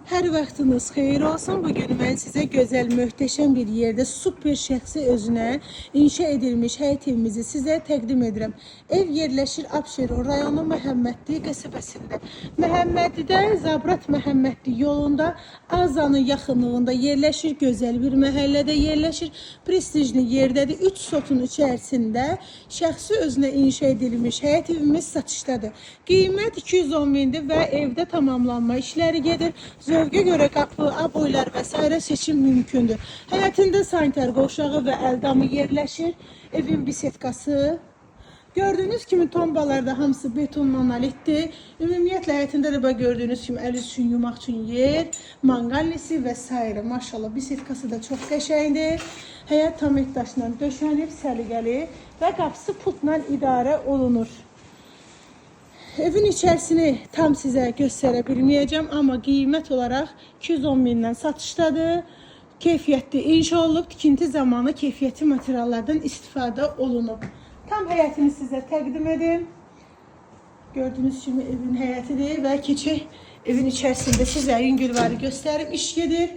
Hər vaxtınız xeyir olsun. Bugün mən sizə gözəl, möhtəşəm bir yerdə super şəxsi özünə inşa edilmiş həyət evimizi sizə təqdim edirəm. Ev yerləşir Abşeron rayonu Məhəmmədli qəsəbəsində. Məhəmmədlidə Zabrat Məhəmmədli yolunda Azanın yaxınlığında yerləşir. Gözəl bir məhəllədə yerləşir. Prestijli yerdədir. 3 sotun içərisində şəxsi özünə inşa edilmiş həyət evimiz satışdadır. Qiymət 210 mindir və evdə tamamlanma işləri gedir. Zövqə görə qapı, aboylar və s. seçim mümkündür. Həyətində sanitar qovşağı və əldamı yerləşir. Evin bisetkası. Gördüğünüz kimi tombalarda hamısı beton monolitdir. Ümumiyyətlə həyətində də gördüğünüz kimi əl üçün, yumaq üçün yer, manqalisi və s. Maşallah bisetkası da çox qəşəngdir. Həyət tam daşla döşənib, səliqəli və qapısı putla idarə olunur. Evin içərisini tam sizə göstərə bilməyəcəm, amma qiymət olaraq 210 mindən satışdadır. Keyfiyyətli inşa olunub, tikinti zamanı keyfiyyətli materiallardan istifadə olunub. Tam həyətini sizə təqdim edim. Gördüğünüz kimi evin həyətidir və keçək evin içərisində sizə yüngülvarı göstərim. İş gedir,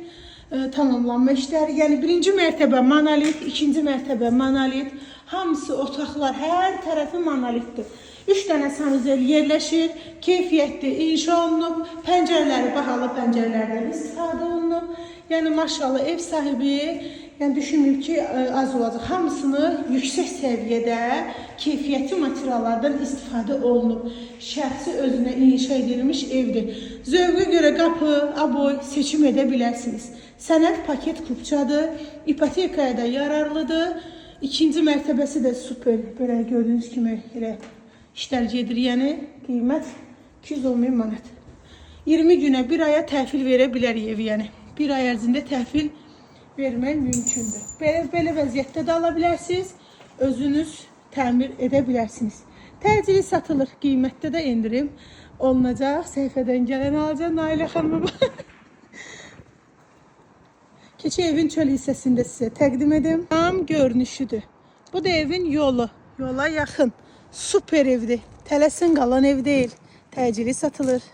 tamamlanma işləri. Yəni birinci mərtəbə monolit, ikinci mərtəbə monolit. Hamısı otaqlar, hər tərəfi monolitdir. 3 dənə sanuzel yerləşir, keyfiyyətli inşa olunub, pəncərələri bahalı pəncərələrdən istifadə olunub. Yəni maşallah ev sahibi düşünmür ki az olacaq. Hamısını yüksək səviyyədə keyfiyyətli materiallardan istifadə olunub. Şəxsi özünə inşa edilmiş evdir. Zövqə görə qapı, aboy seçim edə bilərsiniz. Sənəd paket kupçadır, ipotekaya da yararlıdır. İkinci mərtəbəsi də super, belə gördüyünüz kimi elə işlər gedir, yəni qiymət 210 min manat. 20 günə, 1 aya təhvil verə bilərik evi, yəni 1 ay ərzində təhvil vermək mümkündür. Belə vəziyyətdə də ala bilərsiniz, özünüz təmir edə bilərsiniz. Təcili satılır, qiymətdə də indirim olunacaq. Səhifədən gələn alacaq, Nailə xanıma. Keçək evin çöl hissəsində sizə təqdim edim. Tam görünüşüdür. Bu da evin yolu, yola yaxın. Super evdir. Tələsin qalan ev deyil. Təcili satılır.